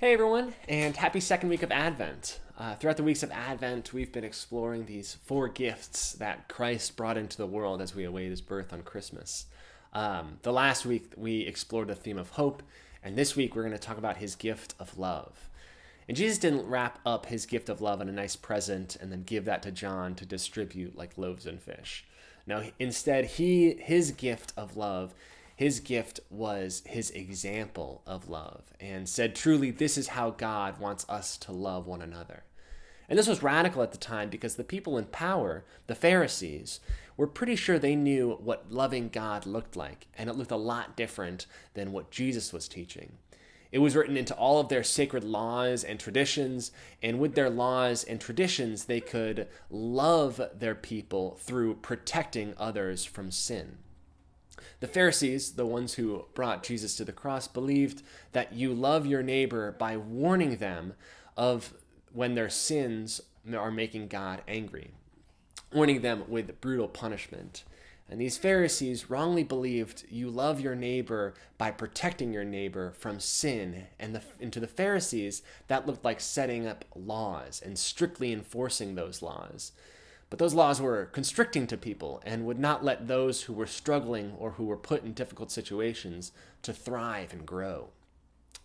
Hey everyone, and happy second week of Advent. Throughout the weeks of Advent, we've been exploring these four gifts that Christ brought into the world as we await his birth on Christmas. The last week, we explored the theme of hope, and this week, we're going to talk about his gift of love. And Jesus didn't wrap up his gift of love in a nice present and then give that to John to distribute like loaves and fish. No, instead, his gift of love, his gift was his example of love, and said, truly, this is how God wants us to love one another. And this was radical at the time because the people in power, the Pharisees, were pretty sure they knew what loving God looked like, and it looked a lot different than what Jesus was teaching. It was written into all of their sacred laws and traditions, and with their laws and traditions, they could love their people through protecting others from sin. The Pharisees, the ones who brought Jesus to the cross, believed that you love your neighbor by warning them of when their sins are making God angry, warning them with brutal punishment. And these Pharisees wrongly believed you love your neighbor by protecting your neighbor from sin. And to the Pharisees, that looked like setting up laws and strictly enforcing those laws. But those laws were constricting to people and would not let those who were struggling or who were put in difficult situations to thrive and grow.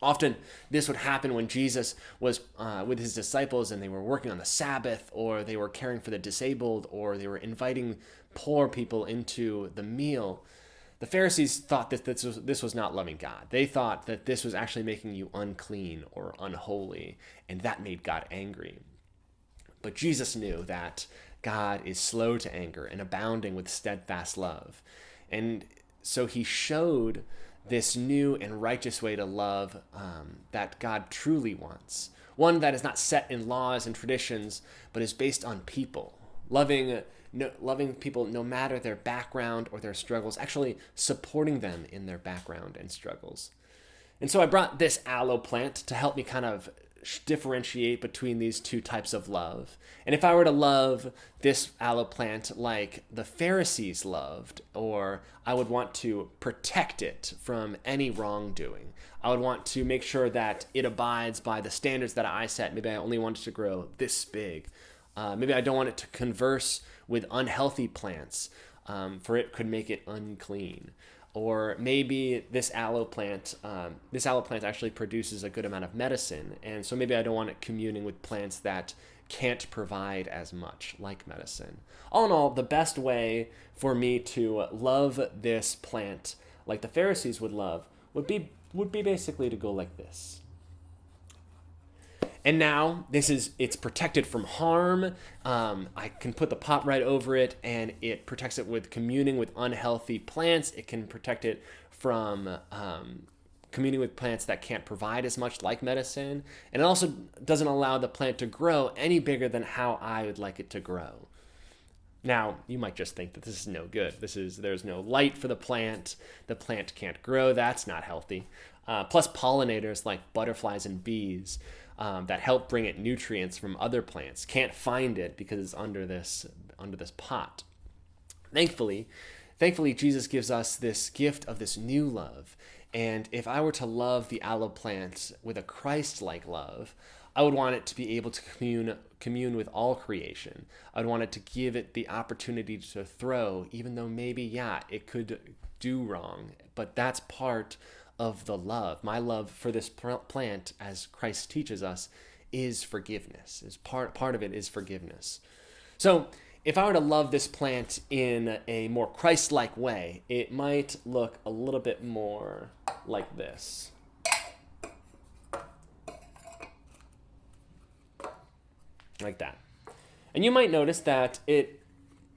Often, this would happen when Jesus was with his disciples and they were working on the Sabbath, or they were caring for the disabled, or they were inviting poor people into the meal. The Pharisees thought that this was not loving God. They thought that this was actually making you unclean or unholy, and that made God angry. But Jesus knew that God is slow to anger and abounding with steadfast love. And so he showed this new and righteous way to love that God truly wants. One that is not set in laws and traditions, but is based on people. Loving people no matter their background or their struggles, actually supporting them in their background and struggles. And so I brought this aloe plant to help me kind of differentiate between these two types of love. And if I were to love this aloe plant like the Pharisees loved, or I would want to protect it from any wrongdoing, I would want to make sure that it abides by the standards that I set. Maybe I only want it to grow this big. Maybe I don't want it to converse with unhealthy plants, for it could make it unclean. Or maybe this aloe plant actually produces a good amount of medicine, and so maybe I don't want it communing with plants that can't provide as much, like medicine. All in all, the best way for me to love this plant, like the Pharisees would love, would be basically to go like this. And now it's protected from harm. I can put the pot right over it, and it protects it with communing with unhealthy plants. It can protect it from communing with plants that can't provide as much, like medicine. And it also doesn't allow the plant to grow any bigger than how I would like it to grow. Now, you might just think that this is no good. There's no light for the plant. The plant can't grow. That's not healthy. Plus pollinators like butterflies and bees that help bring it nutrients from other plants can't find it because it's under this pot. Thankfully, Jesus gives us this gift of this new love. And if I were to love the aloe plant with a Christ-like love, I would want it to be able to commune with all creation. I'd want it to give it the opportunity to throw, even though maybe, it could do wrong. But that's part of the love. My love for this plant, as Christ teaches us, is forgiveness. Part of it is forgiveness. So if I were to love this plant in a more Christ-like way, it might look a little bit more like this. Like that. And you might notice that it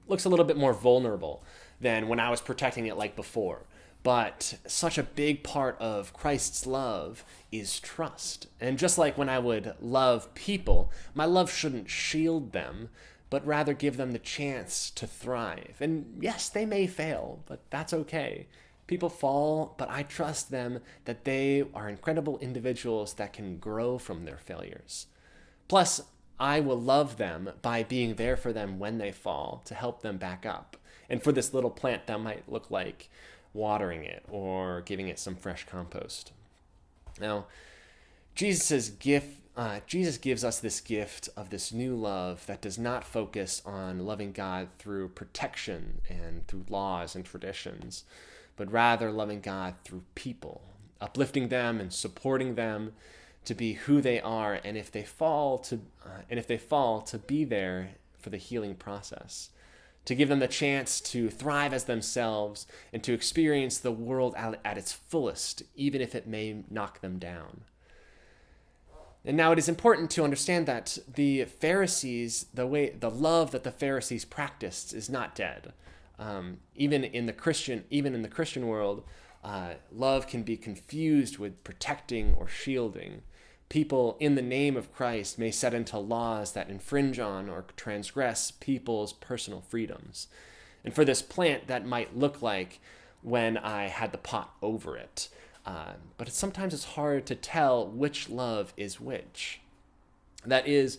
looks a little bit more vulnerable than when I was protecting it like before. But such a big part of Christ's love is trust. And just like when I would love people, my love shouldn't shield them, but rather give them the chance to thrive. And yes, they may fail, but that's okay. People fall, but I trust them that they are incredible individuals that can grow from their failures. Plus, I will love them by being there for them when they fall to help them back up. And for this little plant, that might look like watering it or giving it some fresh compost. Now, Jesus gives us this gift of this new love that does not focus on loving God through protection and through laws and traditions, but rather loving God through people, uplifting them and supporting them to be who they are, and if they fall, to be there for the healing process, to give them the chance to thrive as themselves and to experience the world at its fullest, even if it may knock them down. And now it is important to understand that the Pharisees, the love that the Pharisees practiced, is not dead. Even in the Christian world, love can be confused with protecting or shielding. People in the name of Christ may set into laws that infringe on or transgress people's personal freedoms. And for this plant, that might look like when I had the pot over it. But sometimes it's hard to tell which love is which. That is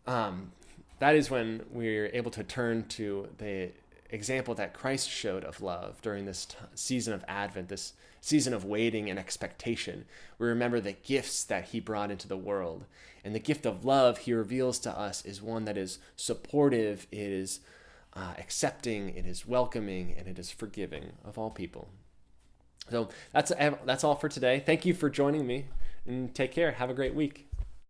when we're able to turn to the example that Christ showed of love during this season of Advent, this season of waiting and expectation. We remember the gifts that he brought into the world. And the gift of love he reveals to us is one that is supportive, it is accepting, it is welcoming, and it is forgiving of all people. So that's all for today. Thank you for joining me, and take care. Have a great week.